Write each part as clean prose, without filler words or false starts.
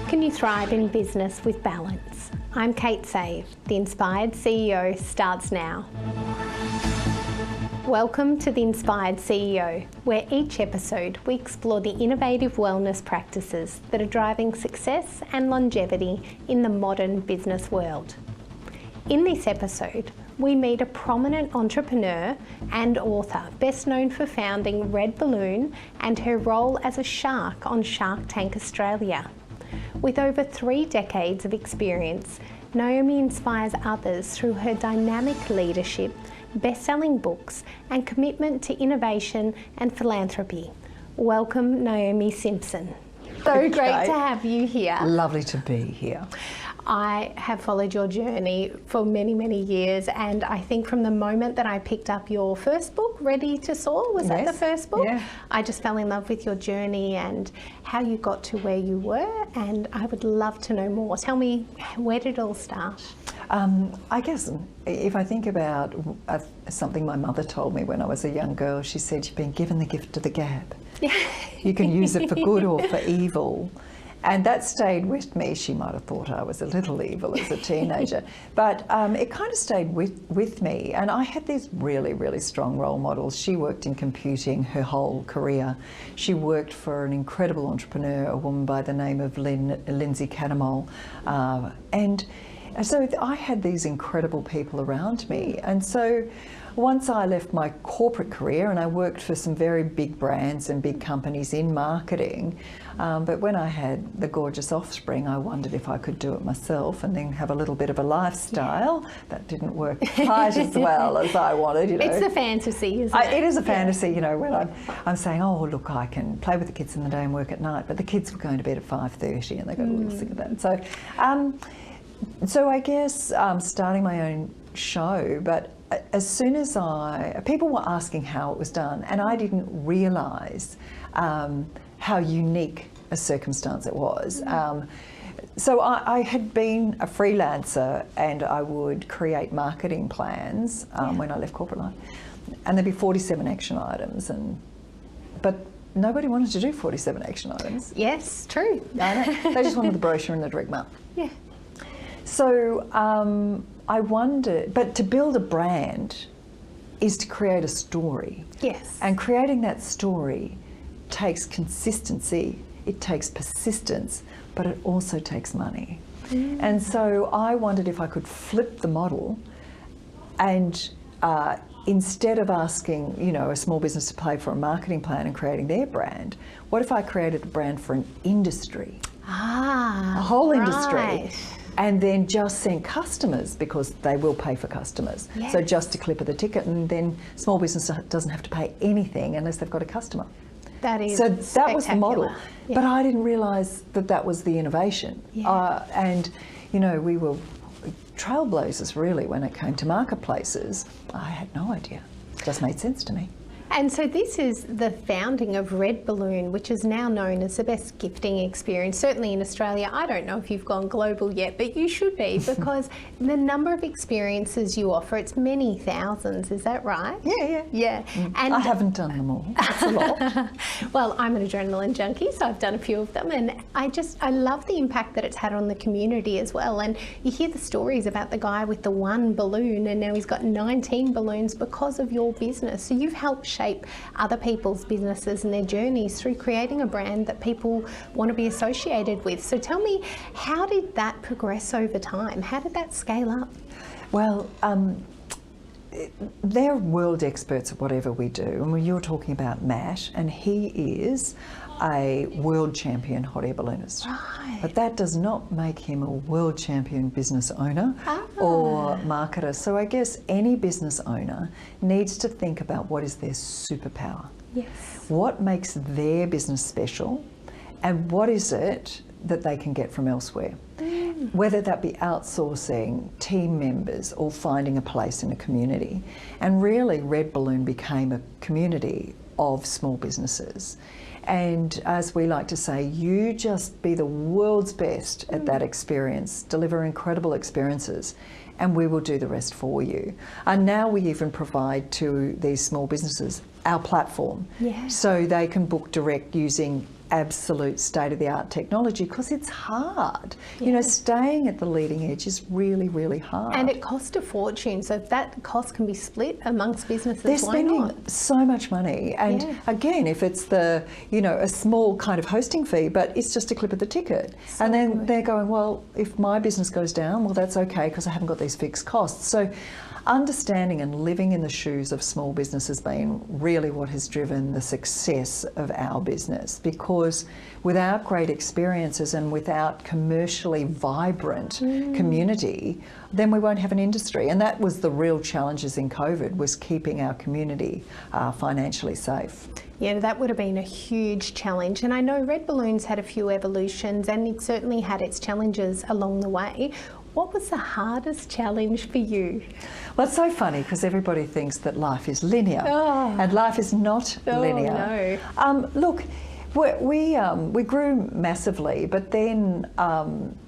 Can you thrive in business with balance? I'm Kate Save. The Inspired CEO starts now. Welcome to The Inspired CEO, where each episode we explore the innovative wellness practices that are driving success and longevity in the modern business world. In this episode, we meet a prominent entrepreneur and author, best known for founding RedBalloon and her role as a shark on Shark Tank Australia. With over 3 decades of experience, Naomi inspires others through her dynamic leadership, best-selling books, and commitment to innovation and philanthropy. Welcome, Naomi Simson. So great to have you here. Lovely to be here. I have followed your journey for many, many years, and I think from the moment that I picked up your first book, Ready to Soar, was that the first book? Yeah. I just fell in love with your journey and how you got to where you were, and I would love to know more. Tell me, where did it all start? I guess if I think about something my mother told me when I was a young girl, she said, "You've been given the gift of the gab. You can use it for good or for evil." And that stayed with me. She might have thought I was a little evil as a teenager, but it kind of stayed with me. And I had these really, really strong role models. She worked in computing her whole career. She worked for an incredible entrepreneur, a woman by the name of Lindsay Catamol. And so I had these incredible people around me. And so once I left my corporate career, and I worked for some very big brands and big companies in marketing, but when I had the gorgeous offspring, I wondered if I could do it myself and then have a little bit of a lifestyle. Yeah. That didn't work quite as well as I wanted, you know. It's a fantasy, isn't it? It is a fantasy, you know, when I'm saying, oh, look, I can play with the kids in the day and work at night, but the kids were going to bed at 5:30 and they got a little sick of that. So I guess starting my own show, but as soon as people were asking how it was done, and I didn't realise how unique a circumstance it was. So I had been a freelancer, and I would create marketing plans when I left corporate life, and there'd be 47 action items, but nobody wanted to do 47 action items. Yes, true. I know. They just wanted the brochure and the direct mail. Yeah. So I wondered, but to build a brand is to create a story. Yes. And creating that story takes consistency, it takes persistence, but it also takes money. And so I wondered if I could flip the model and instead of asking, you know, a small business to pay for a marketing plan and creating their brand, what if I created a brand for an industry? A whole industry. And then just send customers, because they will pay for customers. Yes. So just a clip of the ticket, and then small business doesn't have to pay anything unless they've got a customer. That is so that was the model. Yeah. But I didn't realise that was the innovation. Yeah. And, you know, we were trailblazers really when it came to marketplaces. I had no idea. It just made sense to me. And so this is the founding of RedBalloon, which is now known as the best gifting experience, certainly in Australia. I don't know if you've gone global yet, but you should be, because the number of experiences you offer, it's many thousands, is that right? Yeah. And I haven't done them all. That's a lot. Well, I'm an adrenaline junkie, so I've done a few of them, and I love the impact that it's had on the community as well. And you hear the stories about the guy with the 1 balloon, and now he's got 19 balloons because of your business. So you've helped shape other people's businesses and their journeys through creating a brand that people want to be associated with. So tell me, how did that progress over time? How did that scale up? Well, they're world experts at whatever we do. And when you're talking about Matt, and he is a world champion hot air balloonist. Right. But that does not make him a world champion business owner or marketer. So I guess any business owner needs to think about what is their superpower. Yes. What makes their business special, and what is it that they can get from elsewhere? Whether that be outsourcing, team members, or finding a place in a community. And really, RedBalloon became a community of small businesses. And as we like to say, you just be the world's best at that experience, deliver incredible experiences, and we will do the rest for you. And now we even provide to these small businesses our platform. Yeah. So they can book direct using absolute state-of-the-art technology, because it's hard. Yeah. You know, staying at the leading edge is really, really hard. And it costs a fortune, so if that cost can be split amongst businesses, they're why spending not? so much money. And Yeah. again, if it's the, you know, a small kind of hosting fee, but it's just a clip of the ticket. And then they're going, well, if my business goes down, well, that's okay, because I haven't got these fixed costs. So understanding and living in the shoes of small business has been really what has driven the success of our business, because without great experiences and without commercially vibrant community, then we won't have an industry. And that was the real challenges in COVID, was keeping our community financially safe. Yeah, that would have been a huge challenge. And I know RedBalloon's had a few evolutions, and it certainly had its challenges along the way. What was the hardest challenge for you? Well, it's so funny, because everybody thinks that life is linear, and life is not linear. No. Look, we grew massively, but then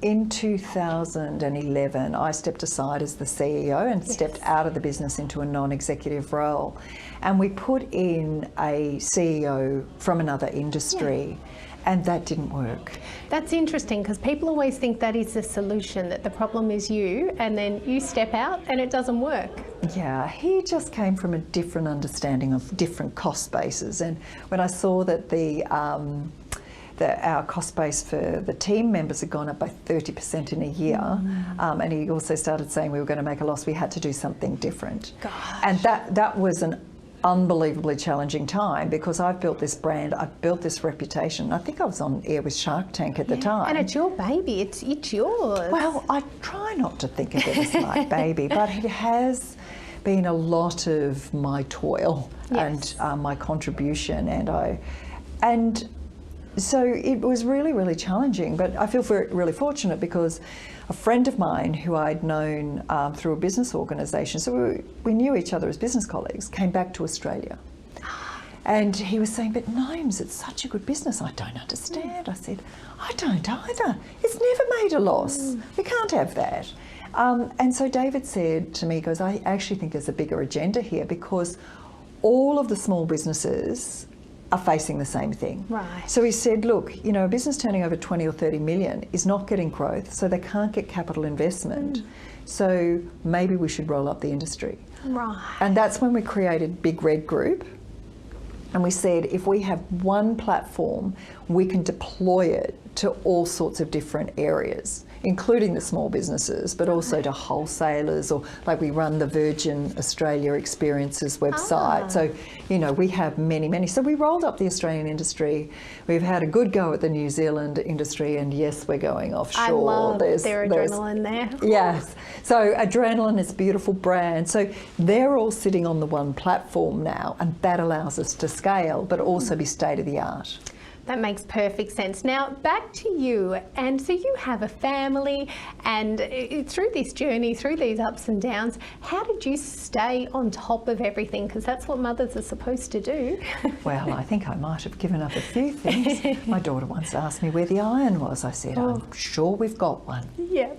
in 2011, I stepped aside as the CEO and stepped out of the business into a non-executive role, and we put in a CEO from another industry. And that didn't work. That's interesting, because people always think that is the solution, that the problem is you, and then you step out and it doesn't work. Yeah, he just came from a different understanding of different cost bases. And when I saw that our cost base for the team members had gone up by 30% in a year, and he also started saying we were going to make a loss, we had to do something different. Gosh. And that was an unbelievably challenging time, because I've built this brand, I've built this reputation. I think I was on air with Shark Tank at the time. And it's your baby, it's yours. Well, I try not to think of it as my baby, but it has been a lot of my toil and my contribution, and so it was really, really challenging. But I feel really fortunate, because a friend of mine who I'd known through a business organisation, so we knew each other as business colleagues, came back to Australia. And he was saying, but Gnomes, it's such a good business. I don't understand. I said, I don't either. It's never made a loss. We can't have that. And so David said to me, he goes, I actually think there's a bigger agenda here, because all of the small businesses are facing the same thing. Right. So he said, look, you know, a business turning over 20 or 30 million is not getting growth, so they can't get capital investment. So maybe we should roll up the industry. Right. And that's when we created Big Red Group. And we said, if we have one platform, we can deploy it to all sorts of different areas, including the small businesses, but also to wholesalers, or like we run the Virgin Australia Experiences website. So, you know, we have many. So we rolled up the Australian industry. We've had a good go at the New Zealand industry, and yes, we're going offshore. I love their adrenaline there. Yes. So Adrenaline is a beautiful brand. So they're all sitting on the one platform now, and that allows us to scale, but also be state of the art. That makes perfect sense. Now, back to you. And so you have a family, and through this journey, through these ups and downs, how did you stay on top of everything? Because that's what mothers are supposed to do. Well, I think I might have given up a few things. My daughter once asked me where the iron was. I said, I'm sure we've got one. Yeah.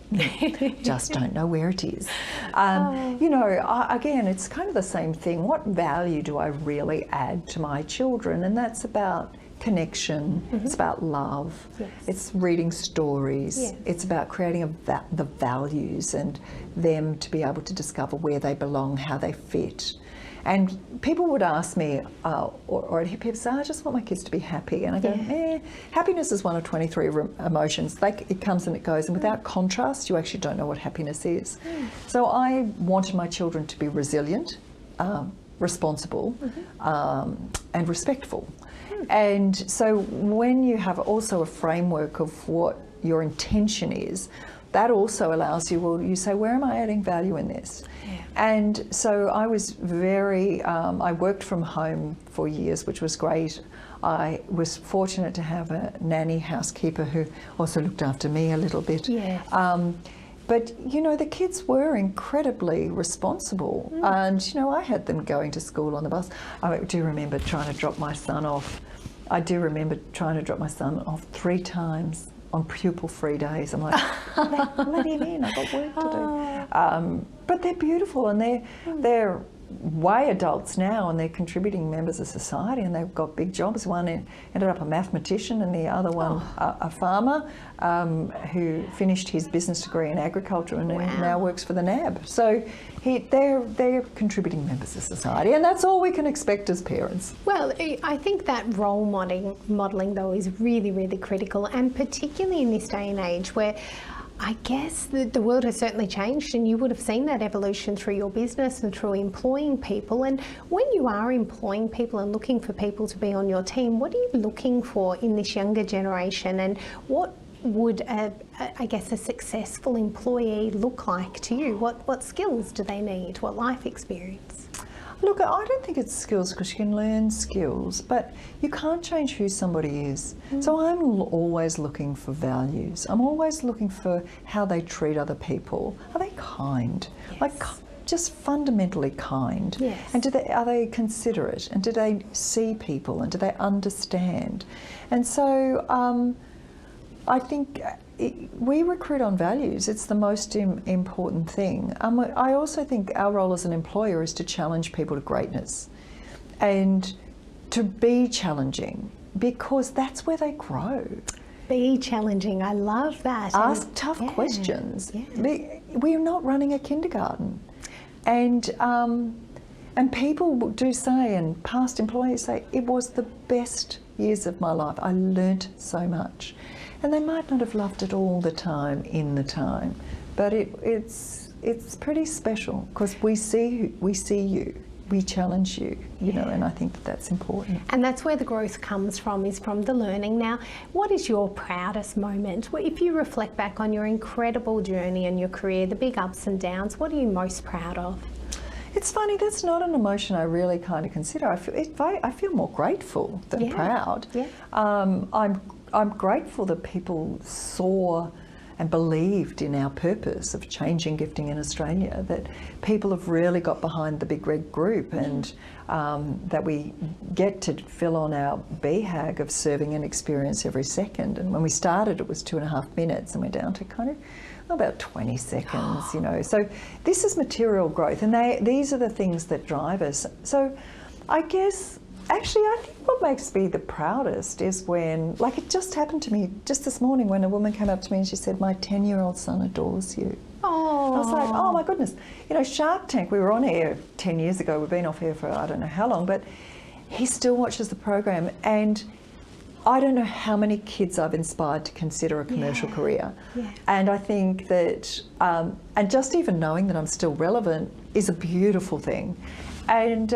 Just don't know where it is. You know, again, it's kind of the same thing. What value do I really add to my children? And that's about connection, it's about love, it's reading stories, it's about creating the values and them to be able to discover where they belong, how they fit. And people would ask me, or people say, I just want my kids to be happy. And I go, happiness is one of 23 emotions. It comes and it goes. And without contrast, you actually don't know what happiness is. So I wanted my children to be resilient, responsible, and respectful. And so when you have also a framework of what your intention is, that also allows you, well, you say, where am I adding value in this? And so I was I worked from home for years, which was great. I was fortunate to have a nanny housekeeper who also looked after me a little bit. But, you know, the kids were incredibly responsible. And, you know, I had them going to school on the bus. I do remember trying to drop my son off. 3 times on pupil-free days. I'm like, let him in, I've got work to do. But they're beautiful, and they're way adults now, and they're contributing members of society, and they've got big jobs. One ended up a mathematician, and the other one a farmer who finished his business degree in agriculture and now works for the NAB. So they're contributing members of society, and that's all we can expect as parents. Well, I think that role modelling though is really, really critical, and particularly in this day and age where I guess the world has certainly changed, and you would have seen that evolution through your business and through employing people. And when you are employing people and looking for people to be on your team, what are you looking for in this younger generation, and what would I guess a successful employee look like to you? What skills do they need? What life experience? Look, I don't think it's skills, because you can learn skills, but you can't change who somebody is. So I'm always looking for values. I'm always looking for how they treat other people. Are they kind? Yes. Like just fundamentally kind. Yes. And are they considerate? And do they see people? And do they understand? And so I think we recruit on values. It's the most important thing. I also think our role as an employer is to challenge people to greatness and to be challenging, because that's where they grow. Be challenging. I love that. Ask tough questions. Yeah. We're not running a kindergarten. And people do say, and past employees say, it was the best years of my life. I learnt so much. And they might not have loved it all the time in the time, but it's pretty special, because we see you, we challenge you, you know, and I think that's important. And that's where the growth comes from, is from the learning. Now, what is your proudest moment? If you reflect back on your incredible journey and your career, the big ups and downs, what are you most proud of? It's funny, that's not an emotion I really kind of consider. I feel more grateful than proud. Yeah. I'm grateful that people saw and believed in our purpose of changing gifting in Australia, that people have really got behind the Big Red Group, and that we get to fill on our BHAG of serving an experience every second. And when we started, it was 2.5 minutes, and we're down to kind of about 20 seconds, you know. So this is material growth, and these are the things that drive us. So I guess, actually, I think what makes me the proudest is when, like, it just happened to me just this morning, when a woman came up to me and she said, "My 10-year-old son adores you." Oh. I was like, oh my goodness. You know, Shark Tank, we were on air 10 years ago. We've been off air for I don't know how long, but he still watches the program, and I don't know how many kids I've inspired to consider a commercial career. Yeah. And I think that, and just even knowing that I'm still relevant is a beautiful thing. And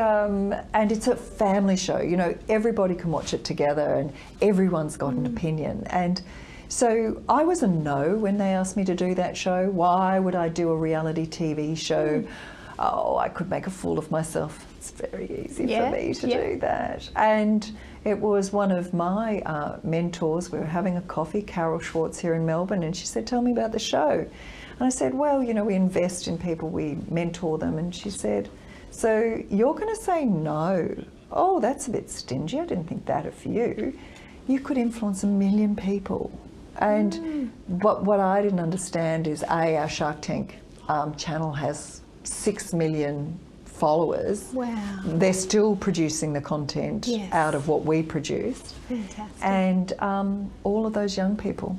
it's a family show, you know, everybody can watch it together, and everyone's got an opinion. And so I was a no when they asked me to do that show. Why would I do a reality TV show? Oh, I could make a fool of myself. It's very easy for me to do that. And it was one of my mentors. We were having a coffee, Carol Schwartz, here in Melbourne, and she said, "Tell me about the show." And I said, "Well, you know, we invest in people, we mentor them." And she said, "So you're going to say no? Oh, that's a bit stingy. I didn't think that of you. You could influence 1 million people." And what I didn't understand is, our Shark Tank channel has 6 million followers. Wow. They're still producing the content out of what we produce. Fantastic. And all of those young people.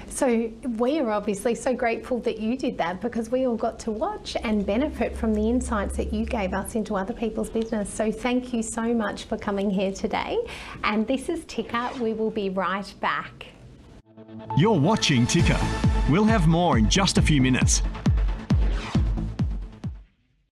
So we are obviously so grateful that you did that, because we all got to watch and benefit from the insights that you gave us into other people's business. So thank you so much for coming here today. And this is Ticker. We will be right back. You're watching Ticker. We'll have more in just a few minutes.